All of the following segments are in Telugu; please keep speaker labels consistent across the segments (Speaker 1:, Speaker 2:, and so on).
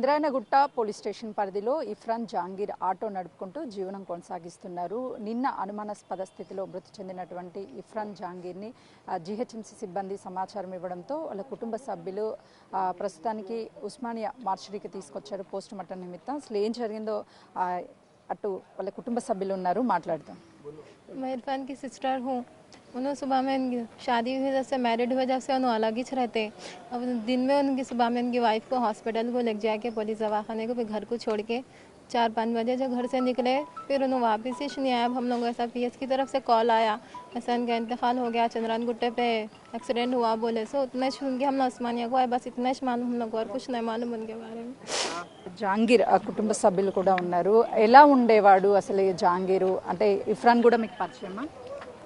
Speaker 1: ఇంద్రాయణగుట్ట పోలీస్ స్టేషన్ పరిధిలో ఇఫ్రాన్ జహాంగీర్ ఆటో నడుపుకుంటూ జీవనం కొనసాగిస్తున్నారు. నిన్న అనుమానాస్పద స్థితిలో మృతి చెందినటువంటి ఇఫ్రాన్ జహాంగీర్ని జీహెచ్ఎంసీ సిబ్బంది సమాచారం ఇవ్వడంతో వాళ్ళ కుటుంబ సభ్యులు ప్రస్తుతానికి ఉస్మానియా మార్చిరీకి తీసుకొచ్చారు పోస్ట్ మార్టం నిమిత్తం. అసలు ఏం జరిగిందో అటు వాళ్ళ కుటుంబ సభ్యులు ఉన్నారు, మాట్లాడతాం.
Speaker 2: मैं इरफान की सिस्टर हूँ। उन्होंने सुबह में उनकी शादी हुई, जब से मैरिड हुए जब से उन्होंने अलग ही रहते। अब दिन में उनकी सुबह में उनकी वाइफ को हॉस्पिटल को ले जाके पुलिस दवाखाने को फिर घर को छोड़ के 4-5 बजे जब घर से निकले फिर उन्होंने वापस ही नहीं आया। हम लोग ऐसा पीएस की तरफ से कॉल आया, ऐसा इनका इंतकाल हो गया, चंद्रान गुट्टे पे एक्सीडेंट हुआ बोले। सो उतना सुन के हम लोग उस्मानिया को आए, बस इतना ही मालूम, हम लोग और कुछ नहीं मालूम उनके बारे में।
Speaker 1: జహాంగీర్ కుటుంబ సభ్యులు కూడా ఉన్నారు. ఎలా ఉండేవాడు అసలు జహాంగీరు? అంటే ఇఫ్రాన్ కూడా మీకు పరిచయమా?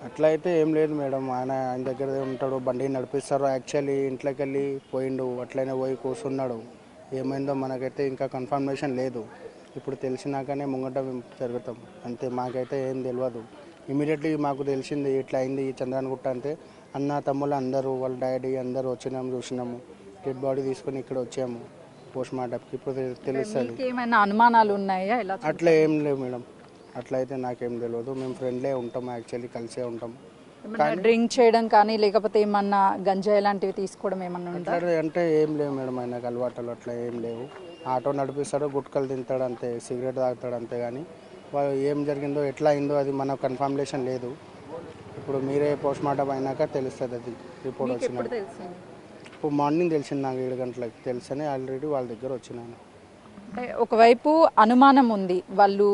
Speaker 3: అట్లా అయితే ఏం లేదు మేడం. ఆయన దగ్గర ఉంటాడు, బండి నడిపిస్తారు. యాక్చువల్లీ ఇంట్లోకి వెళ్ళి పోయిండు, అట్లనే పోయి కూర్చున్నాడు. ఏమైందో మనకైతే ఇంకా కన్ఫర్మేషన్ లేదు. ఇప్పుడు తెలిసినాకనే ముంగట జరుగుతాం అంతే. మాకైతే ఏం తెలియదు. ఇమీడియట్లీ మాకు తెలిసింది ఇట్లా అయింది చంద్రానగుట్ట అంటే అన్న తమ్ముళ్ళు అందరూ వాళ్ళ డాడీ అందరూ వచ్చినాము, చూసినాము, డెడ్ బాడీ తీసుకొని ఇక్కడ వచ్చాము పోస్ట్ మార్టంకి. ఇప్పుడు తెలుస్తుంది.
Speaker 1: ఏమైనా అనుమానాలు ఉన్నాయా?
Speaker 3: అట్లా ఏం లేవు మేడం. అట్లా అయితే నాకేం తెలియదు. మేము ఫ్రెండ్లే ఉంటాం, యాక్చువల్లీ కలిసే ఉంటాం.
Speaker 1: డ్రింక్ చేయడం కానీ లేకపోతే ఏమన్నా గంజాయి లాంటివి తీసుకోవడం ఏమన్నా ఉందా
Speaker 3: అంటే ఏం లేవు మేడం. ఆయనకు అలవాట్లు అట్లా ఏం లేవు. ఆటో నడిపిస్తాడు, గుట్కలు తింటాడు అంతే, సిగరెట్ తాగుతాడు అంతే. కానీ వాళ్ళు ఏం జరిగిందో ఎట్లా అయిందో అది మనకు కన్ఫర్మేషన్ లేదు. ఇప్పుడు మీరే పోస్ట్ మార్టం అయినాక తెలుస్తుంది. అది రిపోర్ట్ వచ్చినప్పుడు ఇప్పుడు మార్నింగ్ తెలిసింది నాకు 7 గంటలకు తెలుసని ఆల్రెడీ వాళ్ళ దగ్గర వచ్చినాను.
Speaker 1: అంటే ఒకవైపు అనుమానం ఉంది, వాళ్ళు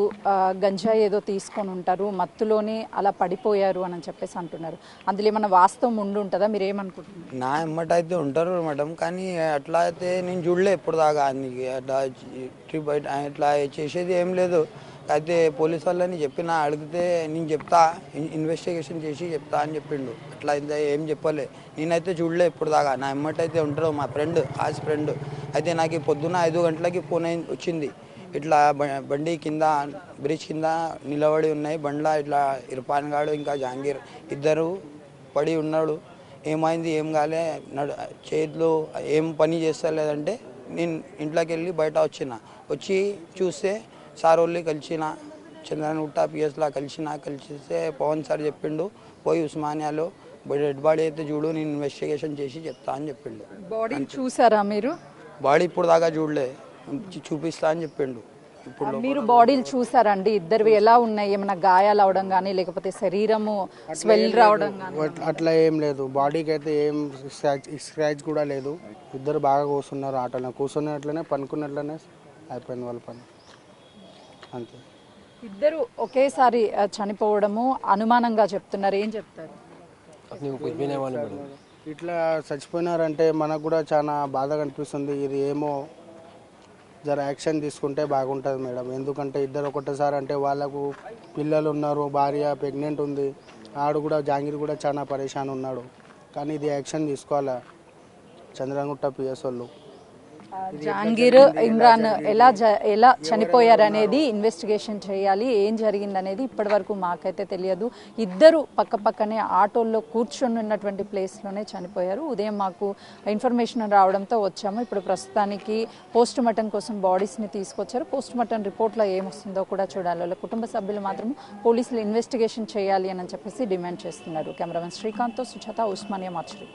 Speaker 1: గంజాయి ఏదో తీసుకొని ఉంటారు, మత్తులోనే అలా పడిపోయారు అని చెప్పేసి అంటున్నారు. అందులో ఏమన్నా వాస్తవం ఉండి ఉంటుందా? మీరు ఏమనుకుంటున్నారు?
Speaker 4: నా ఎమ్మట అయితే ఉంటారు మేడం, కానీ అట్లా అయితే నేను చూడలే ఎప్పుడు దాకా. అట్లా ట్రిప్ ఇట్లా చేసేది ఏం లేదు. అయితే పోలీస్ వాళ్ళని చెప్పిన అడిగితే నేను చెప్తా, ఇన్వెస్టిగేషన్ చేసి చెప్తా అని చెప్పిండు. అట్లా అయితే ఏం చెప్పలే. నేనైతే చూడలే ఇప్పుడు దాకా. నా ఎమ్మట అయితే ఉంటారు మా ఫ్రెండ్, ఆజ్ ఫ్రెండ్. అయితే నాకు పొద్దున్న 5 గంటలకి ఫోన్ వచ్చింది, ఇట్లా బండి కింద బ్రిడ్జ్ కింద నిలబడి ఉన్నాయి బండ్ల, ఇట్లా ఇర్ఫాన్ గాడు ఇంకా జహాంగీర్ ఇద్దరు పడి ఉన్నాడు. ఏమైంది ఏం కాలే, చేతిలో ఏం పని చేస్తలేదంటే నేను ఇంట్లోకి వెళ్ళి బయట వచ్చి చూస్తే సార్ వాళ్ళు కలిసిన చంద్రనగుట్ట పిఎస్లా కలిస్తే పవన్ సార్ చెప్పిండు పోయి ఉస్మానియాలో డెడ్ బాడీ అయితే చూడు, నేను ఇన్వెస్టిగేషన్ చేసి చెప్తా అని చెప్పిండు.
Speaker 1: బాడీ చూసారా మీరు?
Speaker 4: బాడీ ఇప్పుడు దాకా చూడలే, చూపిస్తా అని చెప్పిండు. ఇప్పుడు
Speaker 1: మీరు బాడీలు చూసారండి? ఇద్దరు ఎలా ఉన్నాయి? ఏమైనా గాయాలు అవడం కానీ లేకపోతే శరీరము స్వెల్ రావడం కానీ?
Speaker 3: అట్లా ఏం లేదు. బాడీకి అయితే ఏం స్క్రాచ్ కూడా లేదు. ఇద్దరు బాగా కూర్చున్నారు ఆటోలో, కూర్చున్నట్లనే పనుకున్నట్లనే అయిపోయింది వాళ్ళ పని అంతే.
Speaker 1: ఇద్దరు ఒకేసారి చనిపోవడము అనుమానంగా చెప్తున్నారు, ఏం చెప్తారు?
Speaker 3: ఇట్లా చచ్చిపోయినారంటే మనకు కూడా చాలా బాధగా అనిపిస్తుంది. ఇది ఏమో జర యాక్షన్ తీసుకుంటే బాగుంటుంది మేడం. ఎందుకంటే ఇద్దరు ఒకటేసారి అంటే వాళ్ళకు పిల్లలు ఉన్నారు, భార్య ప్రెగ్నెంట్ ఉంది. ఆడు కూడా జహాంగీర్ కూడా చాలా పరేషాన్ ఉన్నాడు. కానీ ఇది యాక్షన్ తీసుకోవాలా చంద్రనగుట్ట పిఎస్ వాళ్ళు.
Speaker 1: జహాంగీర్ ఇమ్రాన్ ఎలా చనిపోయారు అనేది ఇన్వెస్టిగేషన్ చేయాలి. ఏం జరిగింది అనేది ఇప్పటి వరకు మాకైతే తెలియదు. ఇద్దరు పక్కనే ఆటోల్లో కూర్చొని ఉన్నటువంటి ప్లేస్లోనే చనిపోయారు. ఉదయం మాకు ఇన్ఫర్మేషన్ రావడంతో వచ్చాము. ఇప్పుడు ప్రస్తుతానికి పోస్ట్ మార్టం కోసం బాడీస్ని తీసుకొచ్చారు. పోస్ట్ మార్టం రిపోర్ట్లో ఏమొస్తుందో కూడా చూడాలి. వాళ్ళ కుటుంబ సభ్యులు మాత్రం పోలీసులు ఇన్వెస్టిగేషన్ చేయాలి అని చెప్పేసి డిమాండ్ చేస్తున్నారు. కెమెరామెన్ శ్రీకాంత్తో సుజాత, ఉస్మానియా మార్చిరీ.